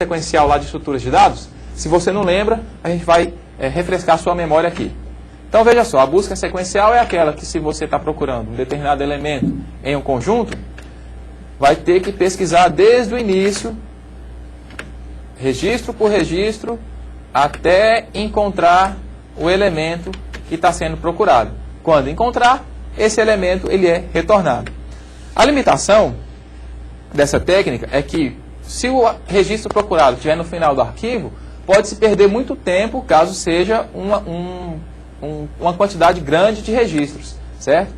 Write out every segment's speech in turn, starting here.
sequencial lá de estruturas de dados, se você não lembra, a gente vai refrescar a sua memória aqui. Então veja só, a busca sequencial é aquela que se você está procurando um determinado elemento em um conjunto, vai ter que pesquisar desde o início, registro por registro, até encontrar o elemento que está sendo procurado. Quando encontrar, esse elemento ele é retornado. A limitação dessa técnica é que se o registro procurado estiver no final do arquivo, pode-se perder muito tempo caso seja uma quantidade grande de registros, certo?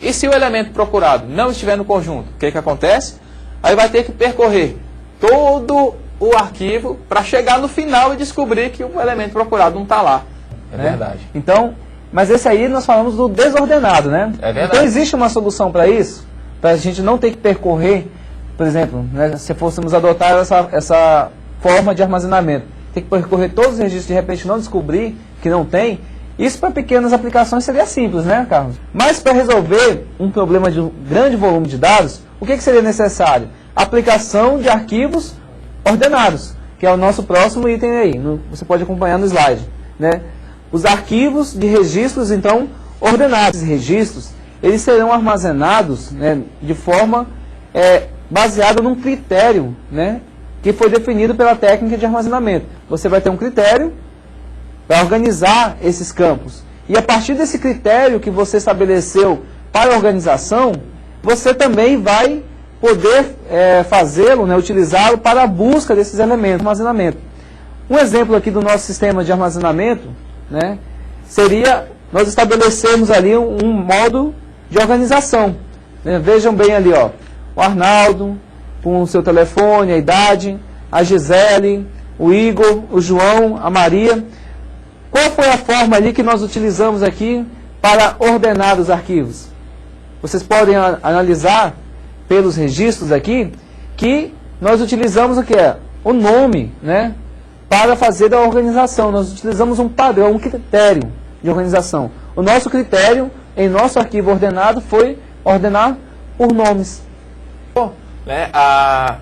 E se o elemento procurado não estiver no conjunto, o que acontece? Aí vai ter que percorrer todo o arquivo para chegar no final e descobrir que o elemento procurado não está lá. É verdade. Então, mas esse aí nós falamos do desordenado, né? É verdade. Então existe uma solução para isso? Para a gente não ter que percorrer, por exemplo, né, se fôssemos adotar essa forma de armazenamento, ter que percorrer todos os registros e de repente não descobrir que não tem, isso para pequenas aplicações seria simples, né, Carlos? Mas para resolver um problema de um grande volume de dados, o que seria necessário? Aplicação de arquivos ordenados, que é o nosso próximo item aí, você pode acompanhar no slide, né? Os arquivos de registros, então, ordenados. Esses registros, eles serão armazenados, né, de forma baseada num critério, né, que foi definido pela técnica de armazenamento. Você vai ter um critério para organizar esses campos. E a partir desse critério que você estabeleceu para a organização, você também vai poder fazê-lo, né, utilizá-lo para a busca desses elementos de armazenamento. Um exemplo aqui do nosso sistema de armazenamento, né, seria nós estabelecermos ali um modo de organização. Né? Vejam bem ali, ó, o Arnaldo, com o seu telefone, a idade, a Gisele, o Igor, o João, a Maria. Qual foi a forma ali que nós utilizamos aqui para ordenar os arquivos? Vocês podem analisar pelos registros aqui que nós utilizamos o que é? O nome, né? Para fazer a organização. Nós utilizamos um padrão, um critério de organização. O nosso critério em nosso arquivo ordenado foi ordenar por nomes. Né, a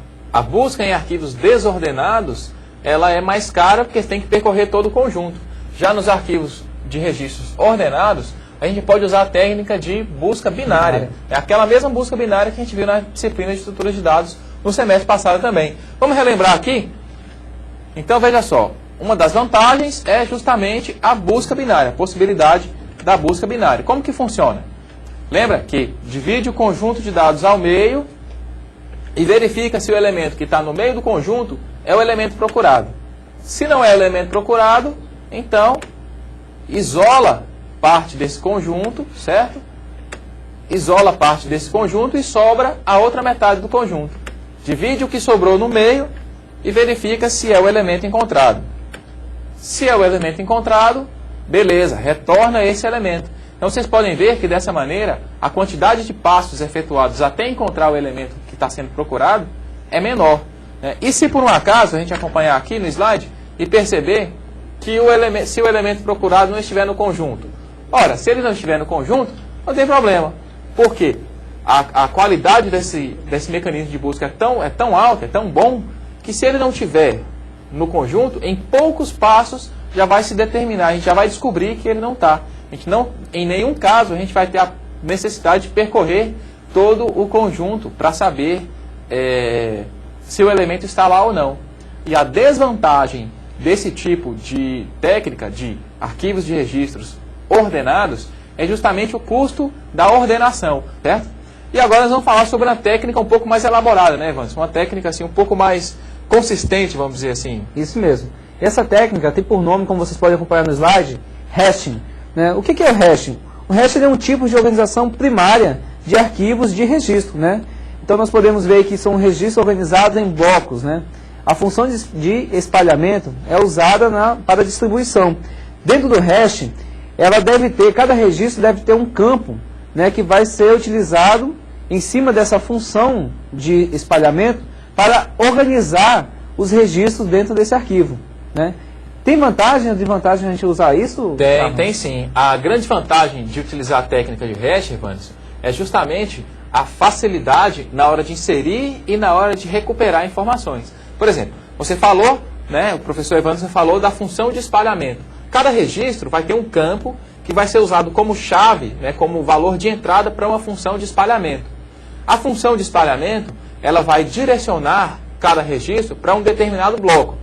busca em arquivos desordenados, ela é mais cara porque tem que percorrer todo o conjunto. Já nos arquivos de registros ordenados, a gente pode usar a técnica de busca binária. É aquela mesma busca binária que a gente viu na disciplina de estruturas de dados no semestre passado também. Vamos relembrar aqui? Então veja só, uma das vantagens é justamente a busca binária, a possibilidade da busca binária. Como que funciona? Lembra que divide o conjunto de dados ao meio e verifica se o elemento que está no meio do conjunto é o elemento procurado. Se não é o elemento procurado, então isola parte desse conjunto, certo? Isola parte desse conjunto e sobra a outra metade do conjunto. Divide o que sobrou no meio e verifica se é o elemento encontrado. Se é o elemento encontrado, beleza, retorna esse elemento. Então vocês podem ver que dessa maneira a quantidade de passos efetuados até encontrar o elemento que está sendo procurado é menor. Né? E se por um acaso a gente acompanhar aqui no slide e perceber que se o elemento procurado não estiver no conjunto. Ora, se ele não estiver no conjunto, não tem problema. Por quê? A qualidade desse mecanismo de busca é tão alta, é tão bom, que se ele não estiver no conjunto, em poucos passos já vai se determinar, a gente já vai descobrir que ele não está. Em nenhum caso a gente vai ter a necessidade de percorrer todo o conjunto para saber se o elemento está lá ou não. E a desvantagem desse tipo de técnica de arquivos de registros ordenados é justamente o custo da ordenação, certo? E agora nós vamos falar sobre uma técnica um pouco mais elaborada, né, Evandro? Uma técnica assim, um pouco mais consistente, vamos dizer assim. Isso mesmo. Essa técnica tem por nome, como vocês podem acompanhar no slide, hashing. Né? O que é o hashing? O hashing é um tipo de organização primária de arquivos de registro. Né? Então nós podemos ver que são registros organizados em blocos. Né? A função de espalhamento é usada para distribuição. Dentro do hashing, cada registro deve ter um campo, né, que vai ser utilizado em cima dessa função de espalhamento para organizar os registros dentro desse arquivo. Né? Tem vantagem ou desvantagem a gente usar isso? Tem sim. A grande vantagem de utilizar a técnica de hash, Evandro, é justamente a facilidade na hora de inserir e na hora de recuperar informações. Por exemplo, Você falou, né, o professor Evandro falou da função de espalhamento. Cada registro vai ter um campo que vai ser usado como chave, né, como valor de entrada para uma função de espalhamento. A função de espalhamento, ela vai direcionar cada registro para um determinado bloco.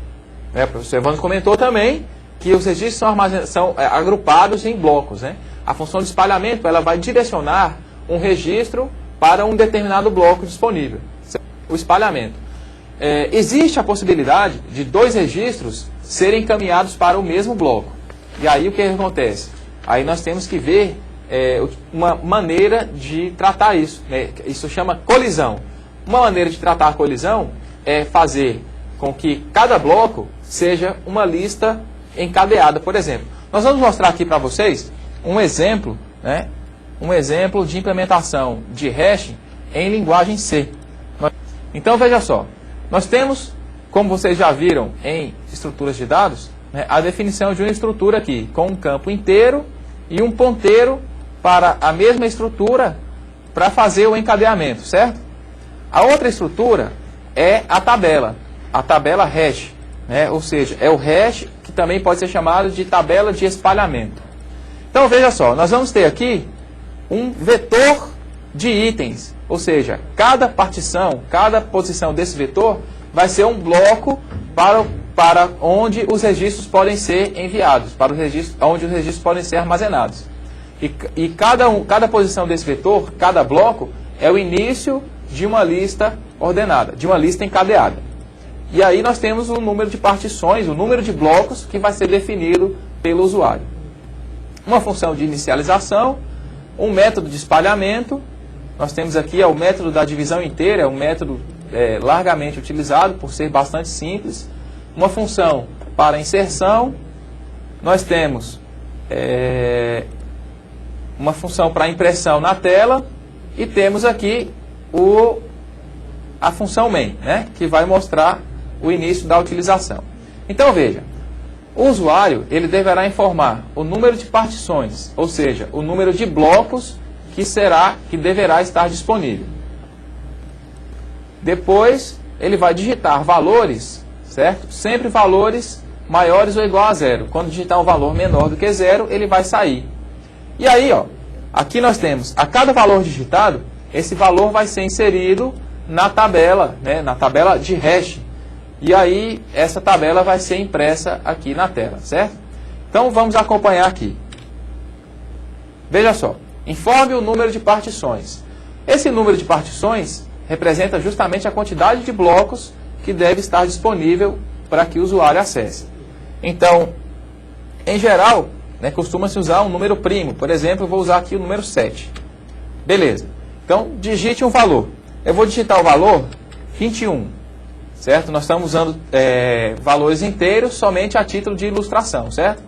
O professor Evandro comentou também que os registros são agrupados em blocos, né? A função de espalhamento, ela vai direcionar um registro para um determinado bloco disponível. O espalhamento. Existe a possibilidade de dois registros serem encaminhados para o mesmo bloco. E aí o que acontece? Aí nós temos que ver uma maneira de tratar isso, né? Isso chama colisão. Uma maneira de tratar a colisão é fazer com que cada bloco seja uma lista encadeada. Por exemplo, nós vamos mostrar aqui para vocês um exemplo, né? Um exemplo de implementação de hash em linguagem C. Então veja só, nós temos, como vocês já viram em estruturas de dados, né, a definição de uma estrutura aqui, com um campo inteiro e um ponteiro para a mesma estrutura para fazer o encadeamento, certo? A outra estrutura é a tabela hash, né? Ou seja, é o hash que também pode ser chamado de tabela de espalhamento. Então veja só, nós vamos ter aqui um vetor de itens, ou seja, cada partição, cada posição desse vetor vai ser um bloco para onde os registros podem ser enviados, para onde os registros podem ser armazenados. E cada posição desse vetor, cada bloco, é o início de uma lista ordenada, de uma lista encadeada. E aí nós temos o número de partições, o número de blocos que vai ser definido pelo usuário. Uma função de inicialização, um método de espalhamento. Nós temos aqui o método da divisão inteira, é um método largamente utilizado por ser bastante simples. Uma função para inserção. Nós temos uma função para impressão na tela. E temos aqui a função main, né, que vai mostrar o início da utilização. Então veja, o usuário ele deverá informar o número de partições, ou seja, o número de blocos que deverá estar disponível. Depois ele vai digitar valores, certo? Sempre valores maiores ou igual a zero. Quando digitar um valor menor do que zero, ele vai sair. E aí, ó, aqui nós temos, a cada valor digitado, esse valor vai ser inserido na tabela, né, na tabela de hash. E aí, essa tabela vai ser impressa aqui na tela, certo? Então, vamos acompanhar aqui. Veja só, informe o número de partições. Esse número de partições representa justamente a quantidade de blocos que deve estar disponível para que o usuário acesse. Então, em geral, né, costuma-se usar um número primo. Por exemplo, eu vou usar aqui o número 7. Beleza. Então, digite um valor. Eu vou digitar o valor 21. Certo? Nós estamos usando valores inteiros somente a título de ilustração, certo?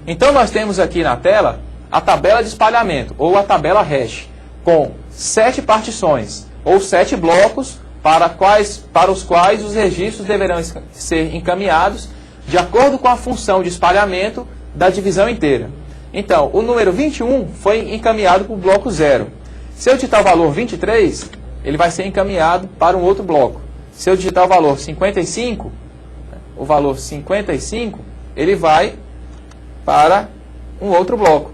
Então, nós temos aqui na tela a tabela de espalhamento, ou a tabela hash, com 7 partições, ou 7 blocos, para os quais os registros deverão ser encaminhados de acordo com a função de espalhamento da divisão inteira. Então, o número 21 foi encaminhado para o bloco 0. Se eu digitar o valor 23, ele vai ser encaminhado para um outro bloco. Se eu digitar o valor 55, ele vai para um outro bloco,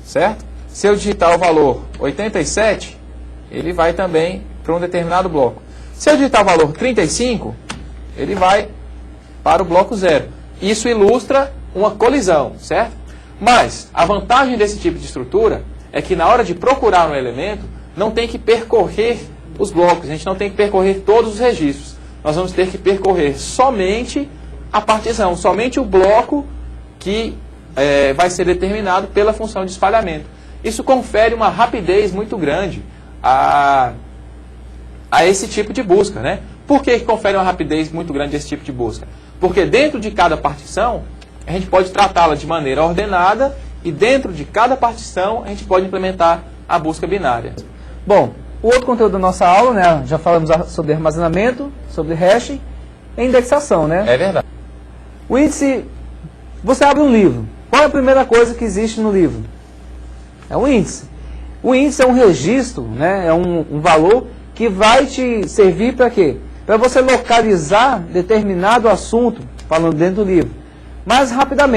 certo? Se eu digitar o valor 87, ele vai também para um determinado bloco. Se eu digitar o valor 35, ele vai para o bloco 0. Isso ilustra uma colisão, certo? Mas a vantagem desse tipo de estrutura é que na hora de procurar um elemento, não tem que percorrer os blocos, a gente não tem que percorrer todos os registros. Nós vamos ter que percorrer somente a partição, somente o bloco que vai ser determinado pela função de espalhamento. Isso confere uma rapidez muito grande a esse tipo de busca, né? Por que confere uma rapidez muito grande a esse tipo de busca? Porque dentro de cada partição, a gente pode tratá-la de maneira ordenada e dentro de cada partição, a gente pode implementar a busca binária. Bom, o outro conteúdo da nossa aula, né, já falamos sobre armazenamento, sobre hash e indexação, né? É verdade. O índice, você abre um livro. Qual é a primeira coisa que existe no livro? É o índice. O índice é um registro, né, é um valor que vai te servir para quê? para você localizar determinado assunto, falando dentro do livro, mais rapidamente.